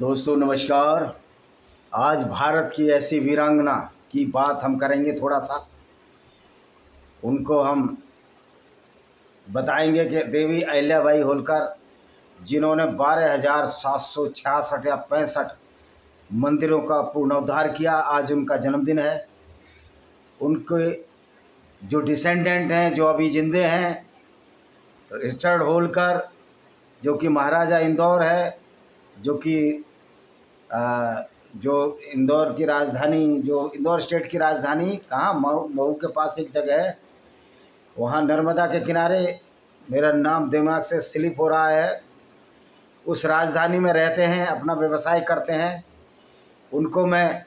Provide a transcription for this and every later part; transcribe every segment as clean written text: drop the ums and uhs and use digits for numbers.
दोस्तों नमस्कार। आज भारत की ऐसी वीरांगना की बात हम करेंगे। थोड़ा सा उनको हम बताएंगे कि देवी अहिल्याबाई होलकर, जिन्होंने 12,766 या 65 मंदिरों का पुनरुद्धार किया। आज उनका जन्मदिन है। उनके जो डिसेंडेंट हैं, जो अभी जिंदे हैं, रिचर्ड होलकर, जो कि महाराजा इंदौर है, जो कि जो इंदौर की राजधानी, जो इंदौर स्टेट की राजधानी कहाँ, मऊ के पास एक जगह है, वहाँ नर्मदा के किनारे, मेरा नाम दिमाग से स्लिप हो रहा है, उस राजधानी में रहते हैं, अपना व्यवसाय करते हैं। उनको मैं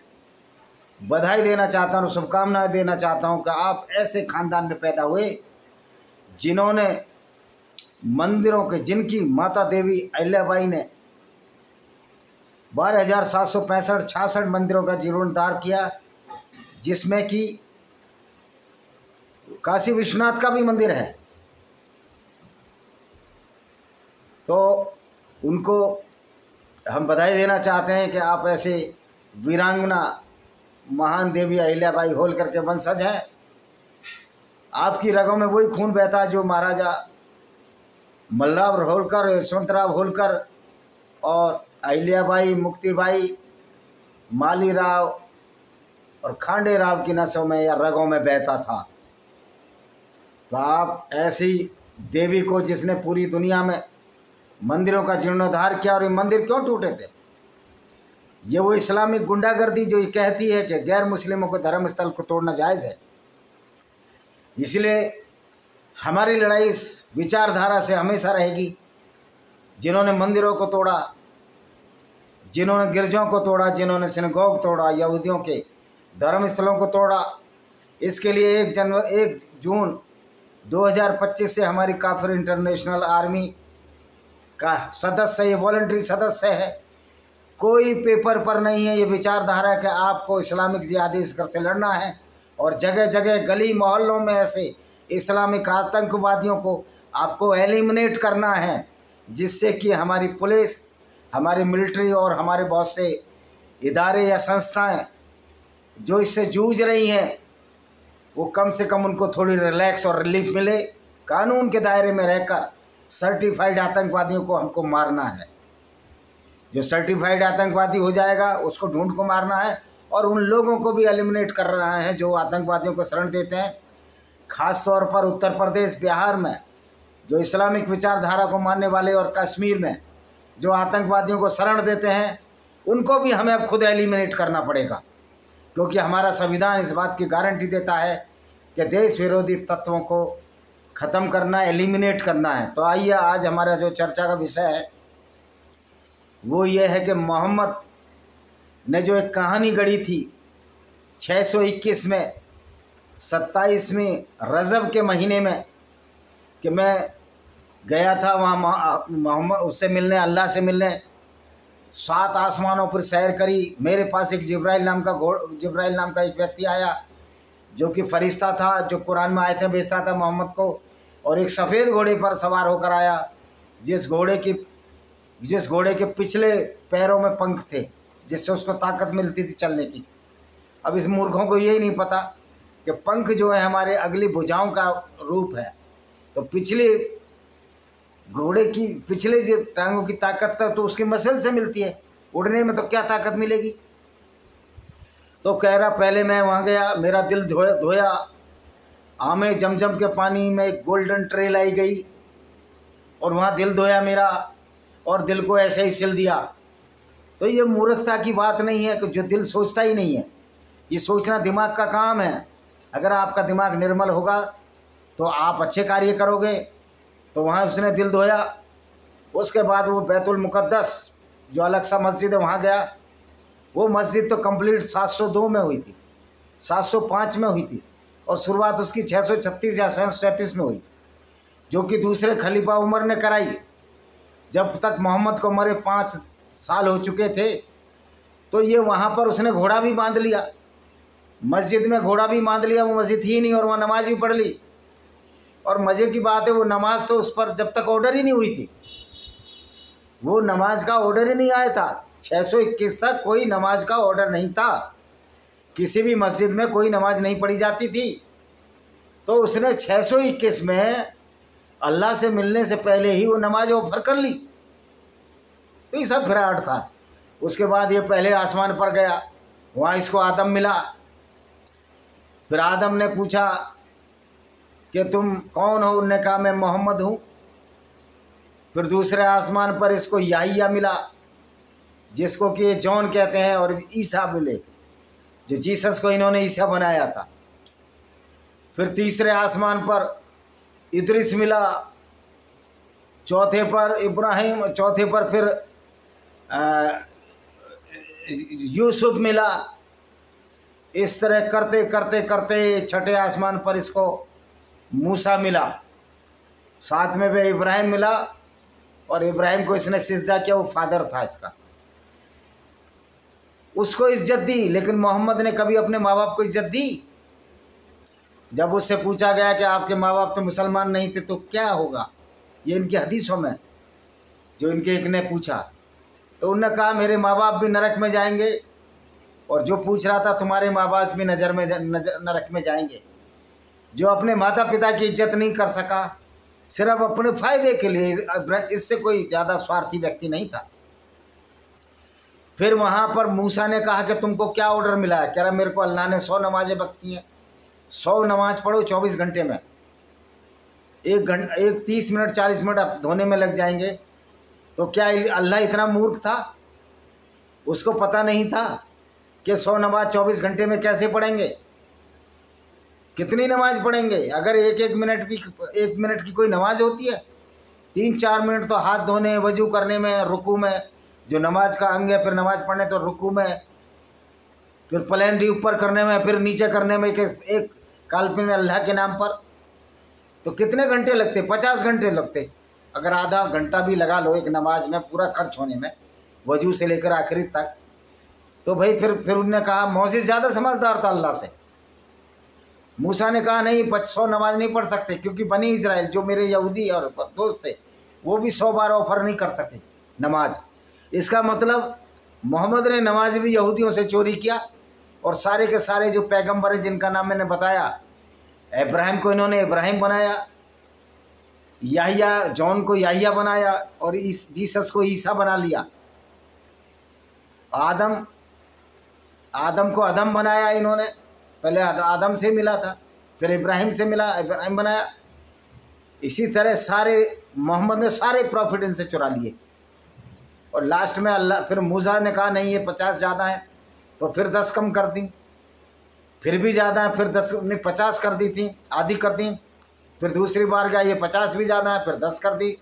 बधाई देना चाहता हूँ, शुभकामनाएं देना चाहता हूँ कि आप ऐसे ख़ानदान में पैदा हुए जिन्होंने मंदिरों के, जिनकी माता देवी अहिल्याबाई ने 12,765 मंदिरों का जीर्णोद्धार किया, जिसमें कि काशी विश्वनाथ का भी मंदिर है। तो उनको हम बधाई देना चाहते हैं कि आप ऐसे वीरांगना महान देवी अहिल्याबाई होलकर के वंशज हैं। आपकी रगों में वही खून बहता है जो महाराजा मल्लभ होलकर, यशवंतराव होलकर और अहिल्याबाई, मुक्तिबाई, मालीराव और खांडेराव की नसों में या रगों में बहता था। तो आप ऐसी देवी को, जिसने पूरी दुनिया में मंदिरों का जीर्णोद्धार किया, और ये मंदिर क्यों टूटे थे? ये वो इस्लामिक गुंडागर्दी जो ये कहती है कि गैर मुस्लिमों को धर्म स्थल को तोड़ना जायज़ है। इसलिए हमारी लड़ाई इस विचारधारा से हमेशा रहेगी। जिन्होंने मंदिरों को तोड़ा, जिन्होंने गिरजाओं को तोड़ा, जिन्होंने सिनेगोग तोड़ा, यहूदियों के धर्म स्थलों को तोड़ा, इसके लिए 1 जून 2025 से हमारी काफिर इंटरनेशनल आर्मी का सदस्य, ये वॉलंटरी सदस्य है। कोई पेपर पर नहीं है। ये विचारधारा है कि आपको इस्लामिक जिहादी इसकर से लड़ना है और जगह जगह गली मोहल्लों में ऐसे इस्लामिक आतंकवादियों को आपको एलिमिनेट करना है, जिससे कि हमारी पुलिस, हमारी मिलिट्री और हमारे बहुत से इदारे या संस्थाएं जो इससे जूझ रही हैं, वो कम से कम उनको थोड़ी रिलैक्स और रिलीफ मिले। कानून के दायरे में रहकर सर्टिफाइड आतंकवादियों को हमको मारना है। जो सर्टिफाइड आतंकवादी हो जाएगा उसको ढूंढ को मारना है, और उन लोगों को भी एलिमिनेट कर रहा है जो आतंकवादियों को शरण देते हैं। ख़ास तौर पर उत्तर प्रदेश, बिहार में जो इस्लामिक विचारधारा को मानने वाले, और कश्मीर में जो आतंकवादियों को शरण देते हैं, उनको भी हमें अब खुद एलिमिनेट करना पड़ेगा, क्योंकि हमारा संविधान इस बात की गारंटी देता है कि देश विरोधी तत्वों को ख़त्म करना, एलिमिनेट करना है। तो आइए, आज हमारा जो चर्चा का विषय है वो ये है कि मोहम्मद ने जो एक कहानी गढ़ी थी 621 में, 27वें रजब के महीने में, कि मैं गया था वहाँ मोहम्मद उससे मिलने, अल्लाह से मिलने। 7 आसमानों पर सैर करी। मेरे पास एक जिब्राइल नाम का एक व्यक्ति आया, जो कि फरिश्ता था, जो कुरान में आयतें भेजता था मोहम्मद को, और एक सफ़ेद घोड़े पर सवार होकर आया, जिस घोड़े के पिछले पैरों में पंख थे, जिससे उसको ताकत मिलती थी चलने की। अब इस मूर्खों को यही नहीं पता कि पंख जो है हमारे अगली भुजाओं का रूप है। तो घोड़े की पिछले जो टांगों की ताकत तो उसकी मसल से मिलती है, उड़ने में तो क्या ताकत मिलेगी। तो कह रहा, पहले मैं वहाँ गया, मेरा दिल धोया, आमे जमजम के पानी में एक गोल्डन ट्रे लाई गई, और वहाँ दिल धोया मेरा, और दिल को ऐसे ही सिल दिया। तो ये मूर्खता की बात नहीं है कि जो दिल सोचता ही नहीं है। ये सोचना दिमाग का काम है। अगर आपका दिमाग निर्मल होगा तो आप अच्छे कार्य करोगे। तो वहाँ उसने दिल धोया। उसके बाद वो बैतुल मुक़द्दस, जो अलग सा मस्जिद है, वहाँ गया। वो मस्जिद तो कंप्लीट 702 में हुई थी, 705 में हुई थी, और शुरुआत उसकी 636 या 637 में हुई, जो कि दूसरे खलीफा उमर ने कराई। जब तक मोहम्मद को मरे 5 साल हो चुके थे, तो ये वहाँ पर उसने घोड़ा भी बांध लिया, मस्जिद में घोड़ा भी बांध लिया। वो मस्जिद ही नहीं, और वहाँ नमाज भी पढ़ ली। और मज़े की बात है, वो नमाज तो उस पर जब तक ऑर्डर ही नहीं हुई थी, वो नमाज का ऑर्डर ही नहीं आया था। 621 तक कोई नमाज का ऑर्डर नहीं था, किसी भी मस्जिद में कोई नमाज नहीं पढ़ी जाती थी। तो उसने 621 में अल्लाह से मिलने से पहले ही वो नमाज ऑफर कर ली। तो ये सब फ्रॉड था। उसके बाद ये पहले आसमान पर गया, वहाँ इसको आदम मिला। फिर आदम ने पूछा कि तुम कौन हो? उनने कहा मैं मोहम्मद हूँ। फिर दूसरे आसमान पर इसको याहिया मिला, जिसको कि जॉन कहते हैं, और ईसा मिले, जो जीसस को इन्होंने ईसा बनाया था। फिर तीसरे आसमान पर इद्रिस मिला, चौथे पर इब्राहिम, चौथे पर फिर यूसुफ मिला। इस तरह करते करते करते छठे आसमान पर इसको मूसा मिला, साथ में भी इब्राहिम मिला, और इब्राहिम को इसने सिजदा किया, वो फादर था इसका, उसको इज्जत दी। लेकिन मोहम्मद ने कभी अपने माँ बाप को इज्जत दी? जब उससे पूछा गया कि आपके माँ बाप तो मुसलमान नहीं थे तो क्या होगा, ये इनकी हदीसों में जो इनके एक ने पूछा, तो उन्होंने कहा मेरे माँ बाप भी नरक में जाएंगे, और जो पूछ रहा था तुम्हारे माँ बाप भी नरक में जाएंगे। जो अपने माता पिता की इज्जत नहीं कर सका सिर्फ अपने फ़ायदे के लिए, इससे कोई ज़्यादा स्वार्थी व्यक्ति नहीं था। फिर वहाँ पर मूसा ने कहा कि तुमको क्या ऑर्डर मिला है? कह रहा मेरे को अल्लाह ने 100 नमाजें बख्शी हैं, 100 नमाज पढ़ो 24 घंटे में, 30 मिनट 40 मिनट अब धोने में लग जाएंगे। तो क्या अल्लाह इतना मूर्ख था? उसको पता नहीं था कि 100 नमाज 24 घंटे में कैसे पढ़ेंगे, कितनी नमाज पढ़ेंगे? अगर एक मिनट की कोई नमाज होती है, 3-4 मिनट तो हाथ धोने, वजू करने में, रुकू में, जो नमाज का अंग है, फिर नमाज पढ़ने तो रुकू में, फिर पलैंडी ऊपर करने में, फिर नीचे करने में, एक काल्पनिक अल्लाह के नाम पर, तो कितने घंटे लगते? 50 घंटे लगते। अगर आधा घंटा भी लगा लो एक नमाज में पूरा खर्च होने में, वजू से लेकर आखिरी तक, तो भाई फिर उन्होंने कहा, मोसेस ज़्यादा समझदार था अल्लाह से। मूसा ने कहा नहीं, 100 नमाज नहीं पढ़ सकते, क्योंकि बनी इजराइल जो मेरे यहूदी और दोस्त थे वो भी 100 बार ऑफर नहीं कर सके नमाज। इसका मतलब मोहम्मद ने नमाज भी यहूदियों से चोरी किया, और सारे के सारे जो पैगंबर हैं जिनका नाम मैंने बताया, इब्राहिम को इन्होंने इब्राहिम बनाया, याहिया जॉन को याहिया बनाया, और जीसस को ईसा बना लिया। आदम को आदम बनाया इन्होंने, पहले आदम से मिला था, फिर इब्राहिम से मिला, इब्राहिम बनाया। इसी तरह सारे मोहम्मद ने सारे प्रॉफिट इनसे चुरा लिए, और लास्ट में अल्लाह, फिर मूसा ने कहा नहीं ये 50 ज़्यादा है, तो फिर 10 कम कर दी, फिर भी ज़्यादा है, फिर 10 ने 50 कर दी थी, आधी कर दी। फिर दूसरी बार गया ये 50 भी ज़्यादा है, फिर 10 कर दी।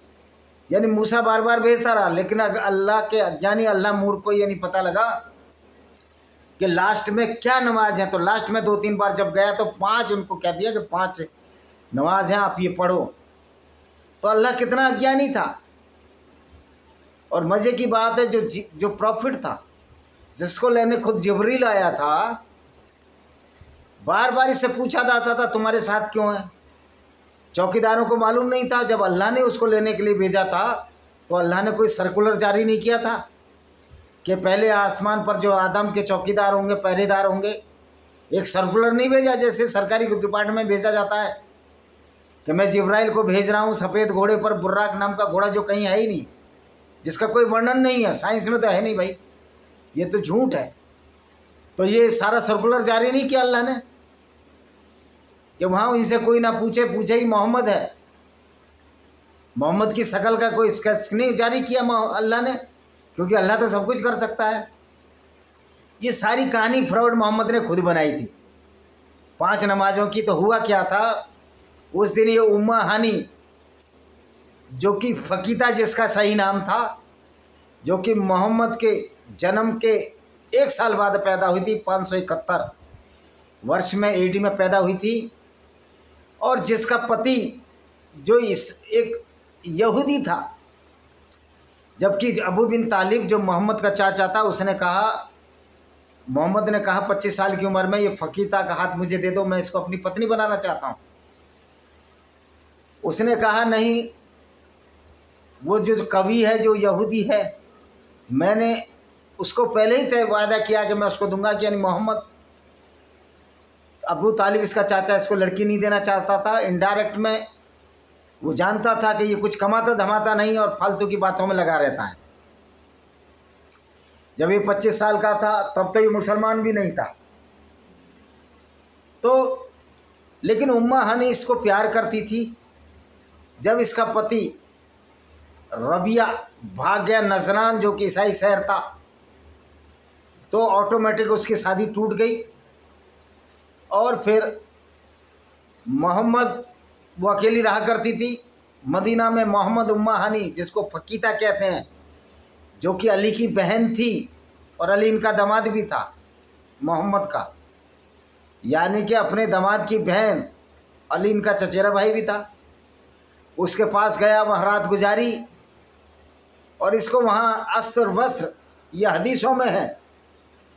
यानी मूसा बार बार भेजता रहा, लेकिन अल्लाह के अज्ञानी अल्लाह मूर्ख को ये नहीं पता लगा कि लास्ट में क्या नमाज है। तो लास्ट में 2-3 बार जब गया तो 5 उनको कह दिया कि 5 नमाज हैं, आप ये पढ़ो। तो अल्लाह कितना अज्ञानी था। और मज़े की बात है, जो प्रॉफिट था, जिसको लेने खुद जिब्रील आया था, बार बार इससे पूछा जाता था तुम्हारे साथ क्यों है। चौकीदारों को मालूम नहीं था, जब अल्लाह ने उसको लेने के लिए भेजा था तो अल्लाह ने कोई सर्कुलर जारी नहीं किया था कि पहले आसमान पर जो आदम के चौकीदार होंगे, पहरेदार होंगे, एक सर्कुलर नहीं भेजा जैसे सरकारी डिपार्टमेंट में भेजा जाता है कि मैं जिब्राइल को भेज रहा हूँ सफ़ेद घोड़े पर, बुर्राक नाम का घोड़ा जो कहीं है ही नहीं, जिसका कोई वर्णन नहीं है, साइंस में तो है नहीं भाई, ये तो झूठ है। तो ये सारा सर्कुलर जारी नहीं किया अल्लाह ने कि वहाँ इनसे कोई ना पूछे ही मोहम्मद है। मोहम्मद की शक्ल का कोई स्केच नहीं जारी किया अल्लाह ने, क्योंकि अल्लाह तो सब कुछ कर सकता है। ये सारी कहानी फ्रॉड मोहम्मद ने खुद बनाई थी 5 नमाजों की। तो हुआ क्या था, उस दिन ये उम्मा हानी, जो कि फ़कीता जिसका सही नाम था, जो कि मोहम्मद के जन्म के 1 साल बाद पैदा हुई थी, 571 वर्ष में AD में पैदा हुई थी, और जिसका पति जो एक यहूदी था, जबकि अबू बिन तालिब जो मोहम्मद का चाचा था, उसने कहा, मोहम्मद ने कहा 25 साल की उम्र में ये फ़कीता का हाथ मुझे दे दो, मैं इसको अपनी पत्नी बनाना चाहता हूँ। उसने कहा नहीं, वो जो कवि है जो यहूदी है, मैंने उसको पहले ही तय वादा किया कि मैं उसको दूंगा कि यानी मोहम्मद अबू तालिब इसका चाचा इसको लड़की नहीं देना चाहता था। इनडायरेक्ट में वो जानता था कि ये कुछ कमाता धमाता नहीं और फालतू की बातों में लगा रहता है। जब ये 25 साल का था तब तो ये मुसलमान भी नहीं था। तो लेकिन उम्मा हानी इसको प्यार करती थी। जब इसका पति रबिया भाग गया नजरान जो कि ईसाई शहर था, तो ऑटोमेटिक उसकी शादी टूट गई। और फिर मोहम्मद वो अकेली रहा करती थी मदीना में। मोहम्मद उम्मा हानी जिसको फ़कीता कहते हैं, जो कि अली की बहन थी और अली इनका दामाद भी था मोहम्मद का, यानी कि अपने दामाद की बहन, अली इनका चचेरा भाई भी था। उसके पास गया, वहाँ रात गुजारी और इसको वहाँ अस्त्र वस्त्र, यह हदीसों में है,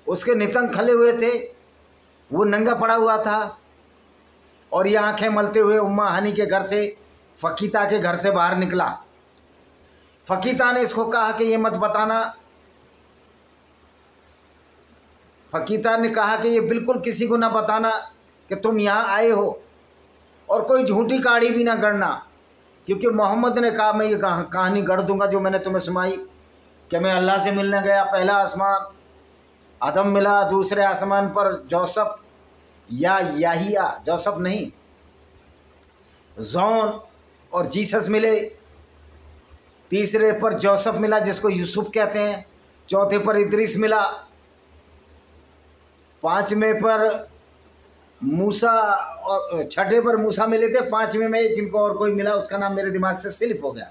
उसके नितंग खले हुए थे, वो नंगा पड़ा हुआ था और ये आंखें मलते हुए उम्मा हानी के घर से, फ़कीता के घर से बाहर निकला। फ़कीता ने इसको कहा कि ये मत बताना। फ़कीता ने कहा कि ये बिल्कुल किसी को ना बताना कि तुम यहाँ आए हो, और कोई झूठी कहानी भी ना गढ़ना, क्योंकि मोहम्मद ने कहा मैं ये कहानी गढ़ दूंगा जो मैंने तुम्हें सुनाई कि मैं अल्लाह से मिलने गया, पहला आसमान आदम मिला, दूसरे आसमान पर जोसेफ या याहिया, जोसेफ नहीं, जॉन और जीसस मिले, तीसरे पर जोसेफ मिला जिसको यूसुफ कहते हैं, चौथे पर इद्रिस मिला, पांचवें पर मूसा और छठे पर मूसा मिले थे, पांचवें में एक इनको और कोई मिला, उसका नाम मेरे दिमाग से स्लिप हो गया।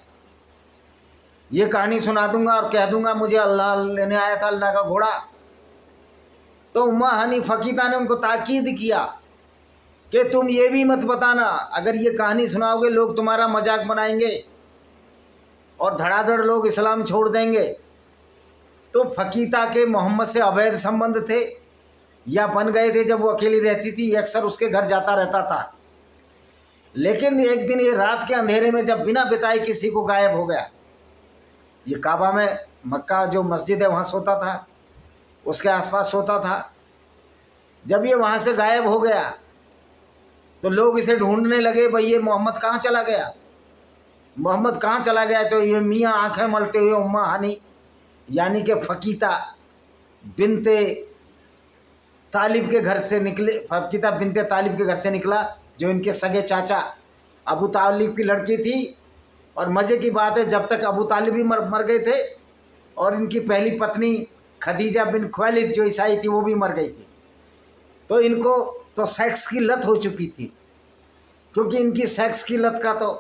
ये कहानी सुना दूंगा और कह दूंगा मुझे अल्लाह लेने आया था, अल्लाह का घोड़ा। तो उम्मा हानी फ़कीता ने उनको ताकीद किया कि तुम ये भी मत बताना, अगर ये कहानी सुनाओगे लोग तुम्हारा मजाक बनाएंगे और धड़ाधड़ लोग इस्लाम छोड़ देंगे। तो फ़कीता के मोहम्मद से अवैध संबंध थे या बन गए थे जब वो अकेली रहती थी, अक्सर उसके घर जाता रहता था। लेकिन एक दिन ये रात के अंधेरे में जब बिना बताए किसी को गायब हो गया, ये काबा में, मक्का जो मस्जिद है वहाँ सोता था, उसके आसपास सोता था, जब ये वहाँ से गायब हो गया तो लोग इसे ढूंढने लगे, भाई ये मोहम्मद कहाँ चला गया, मोहम्मद कहाँ चला गया। तो ये मियाँ आंखें मलते हुए उम्मा हानी यानी कि फ़कीता बिनते तालिब के घर से निकले, फ़कीता बिनते तालिब के घर से निकला, जो इनके सगे चाचा अबू तालिब की लड़की थी। और मज़े की बात है, जब तक अबू तालिब भी मर गए थे और इनकी पहली पत्नी खदीजा बिन खुवैलिद जो ईसाई थी वो भी मर गई थी। तो इनको तो सेक्स की लत हो चुकी थी, क्योंकि इनकी सेक्स की लत का तो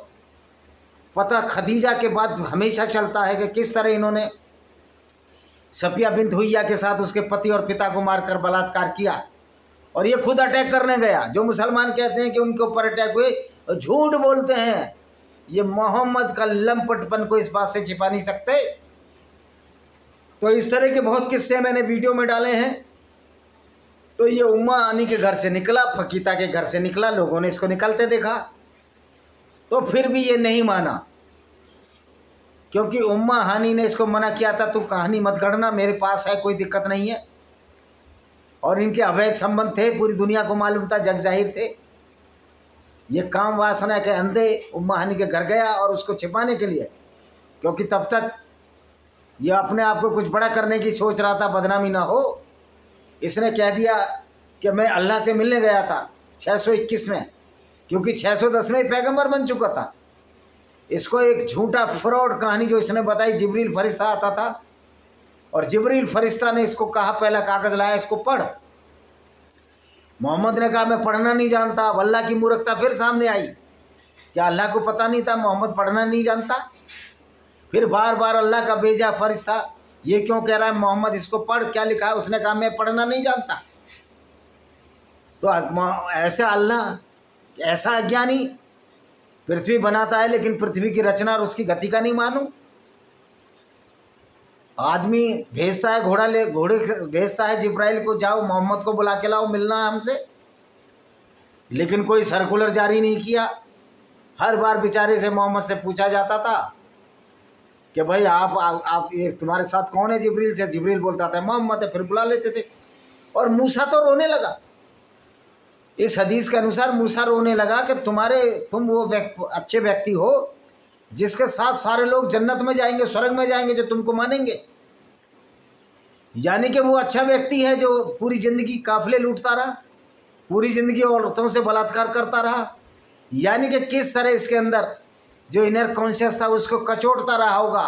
पता खदीजा के बाद हमेशा चलता है कि किस तरह इन्होंने सफिया बिन्त हुय्या के साथ उसके पति और पिता को मारकर बलात्कार किया, और ये खुद अटैक करने गया। जो मुसलमान कहते हैं कि उनके ऊपर अटैक हुए, झूठ बोलते हैं। ये मोहम्मद का लंपटपन को इस बात से छिपा नहीं सकते। तो इस तरह के बहुत किस्से मैंने वीडियो में डाले हैं। तो ये उम्मा हानी के घर से निकला, फ़कीता के घर से निकला, लोगों ने इसको निकलते देखा, तो फिर भी ये नहीं माना, क्योंकि उम्मा हानी ने इसको मना किया था, तू कहानी मत गढ़ना, मेरे पास है, कोई दिक्कत नहीं है। और इनके अवैध संबंध थे, पूरी दुनिया को मालूम था, जग जाहिर थे। ये काम वासना के अंधे उम्मा हानी के घर गया और उसको छिपाने के लिए, क्योंकि तब तक ये अपने आप को कुछ बड़ा करने की सोच रहा था, बदनामी ना हो। इसने कह दिया कि मैं अल्लाह से मिलने गया था 621 में, क्योंकि 610 में पैगंबर बन चुका था। इसको एक झूठा फ्रॉड कहानी जो इसने बताई, जिब्रील फरिश्ता आता था और जिब्रील फरिश्ता ने इसको कहा, पहला कागज़ लाया, इसको पढ़। मोहम्मद ने कहा मैं पढ़ना नहीं जानता। अब अल्लाह की मूर्खता फिर सामने आई, क्या अल्लाह को पता नहीं था मोहम्मद पढ़ना नहीं जानता? फिर बार बार अल्लाह का भेजा फरिश्ता, ये क्यों कह रहा है मोहम्मद इसको पढ़, क्या लिखा है? उसने कहा मैं पढ़ना नहीं जानता। तो ऐसा अल्लाह, ऐसा अज्ञानी पृथ्वी बनाता है, लेकिन पृथ्वी की रचना और उसकी गति का नहीं मानूं? आदमी भेजता है, घोड़े भेजता है जिब्राइल को, जाओ मोहम्मद को बुला के लाओ, मिलना है हमसे, लेकिन कोई सर्कुलर जारी नहीं किया। हर बार बेचारे से मोहम्मद से पूछा जाता था कि भाई आप ये तुम्हारे साथ कौन है? जिब्रील से। जिब्रील बोलता था मोहम्मद है, फिर बुला लेते थे। और मूसा तो रोने लगा। इस हदीस के अनुसार मूसा रोने लगा कि तुम वो अच्छे व्यक्ति हो जिसके साथ सारे लोग जन्नत में जाएंगे, स्वर्ग में जाएंगे, जो तुमको मानेंगे। यानी कि वो अच्छा व्यक्ति है जो पूरी ज़िंदगी काफिले लूटता रहा, पूरी ज़िंदगी औरतों से बलात्कार करता रहा। यानी कि किस तरह इसके अंदर जो इनर कॉन्शियस था उसको कचोटता रहा होगा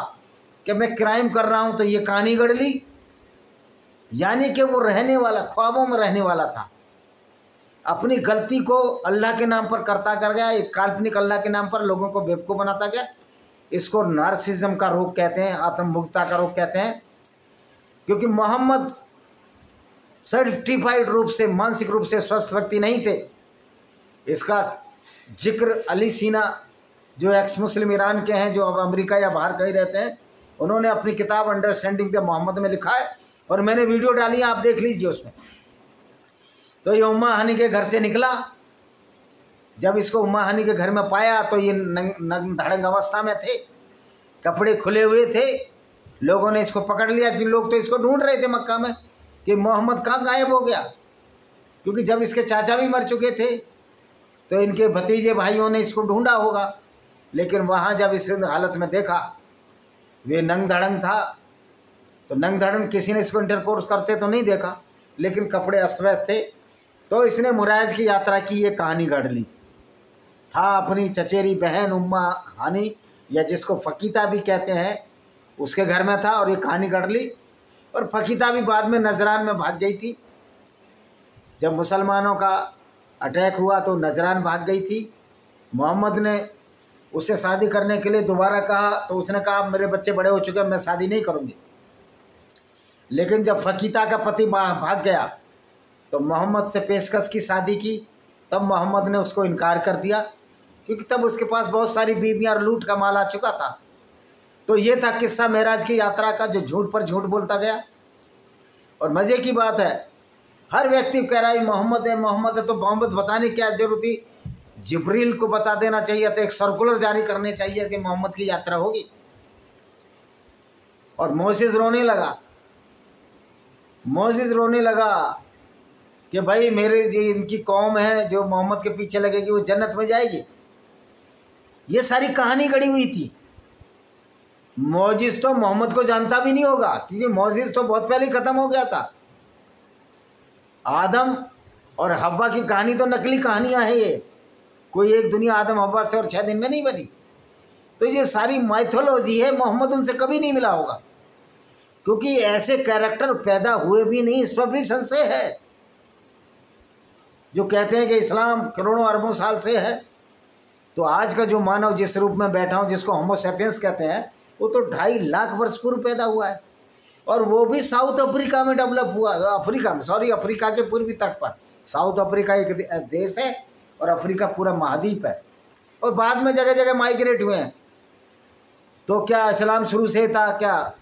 कि मैं क्राइम कर रहा हूँ, तो ये कहानी गढ़ ली। यानी कि वो रहने वाला, ख्वाबों में रहने वाला था, अपनी गलती को अल्लाह के नाम पर करता कर गया, एक काल्पनिक अल्लाह के नाम पर लोगों को बेवकूफ़ बनाता गया। इसको नार्सिज्म का रोग कहते हैं, आत्ममुक्ता का रोग कहते हैं। क्योंकि मोहम्मद सर्टिफाइड रूप से, मानसिक रूप से स्वस्थ व्यक्ति नहीं थे। इसका जिक्र अली सीना, जो एक्स मुस्लिम ईरान के हैं, जो अब अमेरिका या बाहर कहीं रहते हैं, उन्होंने अपनी किताब अंडरस्टैंडिंग द मोहम्मद में लिखा है, और मैंने वीडियो डाली है, आप देख लीजिए उसमें। तो ये उम्मा हानी के घर से निकला। जब इसको उम्मा हानी के घर में पाया तो ये नंग धड़ंग अवस्था में थे, कपड़े खुले हुए थे। लोगों ने इसको पकड़ लिया कि लोग तो इसको ढूंढ रहे थे मक्का में कि मोहम्मद कहाँ गायब हो गया। क्योंकि जब इसके चाचा भी मर चुके थे तो इनके भतीजे भाइयों ने इसको ढूंढा होगा। लेकिन वहाँ जब इस हालत में देखा, वे नंग धड़ंग था, तो नंग धड़ंग किसी ने इसको इंटरकोर्स करते तो नहीं देखा, लेकिन कपड़े अस्त व्यस्त थे। तो इसने मुराज की यात्रा की ये कहानी गढ़ ली। था अपनी चचेरी बहन उम्मा हानी, या जिसको फ़कीता भी कहते हैं, उसके घर में था और ये कहानी गढ़ ली। और फ़कीता भी बाद में नजरान में भाग गई थी। जब मुसलमानों का अटैक हुआ तो नजरान भाग गई थी। मोहम्मद ने उससे शादी करने के लिए दोबारा कहा, तो उसने कहा मेरे बच्चे बड़े हो चुके हैं, मैं शादी नहीं करूँगी। लेकिन जब फ़कीता का पति भाग गया तो मोहम्मद से पेशकश की शादी की, तब मोहम्मद ने उसको इनकार कर दिया, क्योंकि तब उसके पास बहुत सारी बीवियाँ और लूट का माल आ चुका था। तो ये था किस्सा मेराज की यात्रा का, जो झूठ पर झूठ बोलता गया। और मज़े की बात है, हर व्यक्ति कह रहा है मोहम्मद है, मोहम्मद है, तो मोहम्मद बताने की क्या जरूरत थी? जिब्रील को बता देना चाहिए था, एक सर्कुलर जारी करने चाहिए कि मोहम्मद की यात्रा होगी। और मोसेस रोने लगा, मोसेस रोने लगा कि भाई मेरे जो इनकी कौम है जो मोहम्मद के पीछे लगेगी वो जन्नत में जाएगी। ये सारी कहानी गढ़ी हुई थी। मोजिस तो मोहम्मद को जानता भी नहीं होगा, क्योंकि मोजिस तो बहुत पहले ख़त्म हो गया था। आदम और हव्वा की कहानी तो नकली कहानियां हैं, ये कोई एक दुनिया आदम हव्वा से और 6 दिन में नहीं बनी। तो ये सारी माइथोलॉजी है, मोहम्मद उनसे कभी नहीं मिला होगा, क्योंकि ऐसे कैरेक्टर पैदा हुए भी नहीं। इस पर भी संशय है। जो कहते हैं कि इस्लाम करोड़ों अरबों साल से है, तो आज का जो मानव जिस रूप में बैठा हूँ, जिसको होमो सेपियंस कहते हैं, वो तो 2.5 लाख वर्ष पूर्व पैदा हुआ है। और वो भी साउथ अफ्रीका में डेवलप हुआ, अफ्रीका के पूर्वी तट पर। साउथ अफ्रीका एक देश है और अफ्रीका पूरा महाद्वीप है, और बाद में जगह जगह माइग्रेट हुए हैं। तो क्या इस्लाम शुरू से था क्या?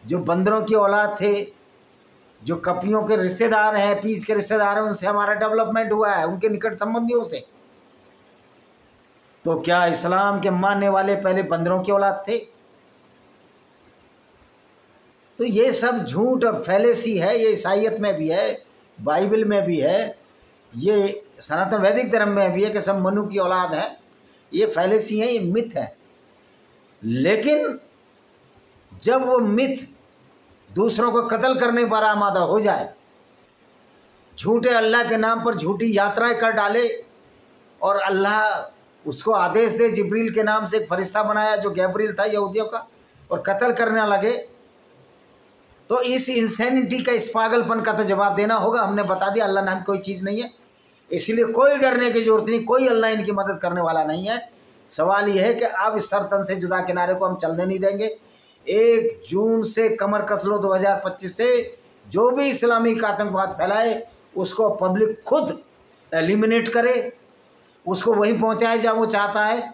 जो बंदरों की औलाद थे, जो कपियों के रिश्तेदार हैं, पीस के रिश्तेदार हैं, उनसे हमारा डेवलपमेंट हुआ है, उनके निकट संबंधियों से। तो क्या इस्लाम के मानने वाले पहले बंदरों की औलाद थे? तो ये सब झूठ और फैलेसी है। ये ईसाइयत में भी है, बाइबल में भी है, ये सनातन वैदिक धर्म में भी है कि सब मनु की औलाद है। ये फैलेसी है, ये मिथ है। लेकिन जब वो मिथ दूसरों को कत्ल करने पर आमादा हो जाए, झूठे अल्लाह के नाम पर झूठी यात्राएं कर डाले, और अल्लाह उसको आदेश दे, जिब्रील के नाम से एक फरिश्ता बनाया जो गैब्रियल था यहूदियों का, और कत्ल करने लगे, तो इस इंसैनिटी का, इस पागलपन का तो जवाब देना होगा। हमने बता दिया अल्लाह नाम कोई चीज़ नहीं है, इसलिए कोई डरने की जरूरत नहीं, कोई अल्लाह इनकी मदद करने वाला नहीं है। सवाल यह है कि अब इस सरतन से जुदा किनारे को हम चलने नहीं देंगे। 1 जून से कमर कस लो 2025 से, जो भी इस्लामिक आतंकवाद फैलाए उसको पब्लिक खुद एलिमिनेट करे, उसको वहीं पहुंचाए जहाँ वो चाहता है।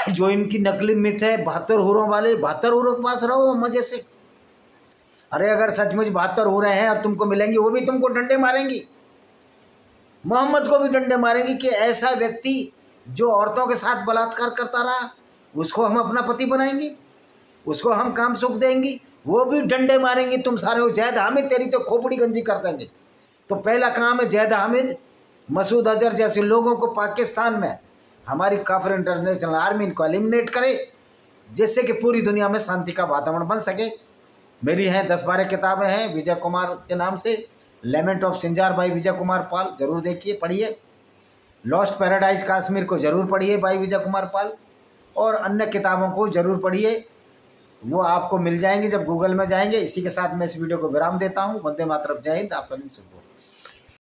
जो इनकी नकली मिथ है 72 हूरों वाले, 72 हूरों के पास रहो मज़े से। अरे अगर सचमुच 72 हो रहे हैं और तुमको मिलेंगी, वो भी तुमको डंडे मारेंगी, मोहम्मद को भी डंडे मारेंगी कि ऐसा व्यक्ति जो औरतों के साथ बलात्कार करता रहा, उसको हम अपना पति बनाएंगे। उसको हम काम सुख देंगी, वो भी डंडे मारेंगे, तुम सारे हो जैद हामिद तेरी तो खोपड़ी गंजी कर देंगे। तो पहला काम है जैद हामिद, मसूद अजहर जैसे लोगों को पाकिस्तान में हमारी काफिर इंटरनेशनल आर्मी इनको एलिमिनेट करे, जिससे कि पूरी दुनिया में शांति का वातावरण बन सके। मेरी हैं 10-12 किताबें हैं विजय कुमार के नाम से। लेमेंट of Sinjar by Vijay Kumar Pal जरूर देखिए, पढ़िए। लॉस्ट पैराडाइज कश्मीर को जरूर पढ़िए बाई विजय कुमार पाल, और अन्य किताबों को जरूर पढ़िए, वो आपको मिल जाएंगे जब गूगल में जाएंगे। इसी के साथ मैं इस वीडियो को विराम देता हूँ। वंदे मातरम, जय हिंद, आपका दिन शुभ हो।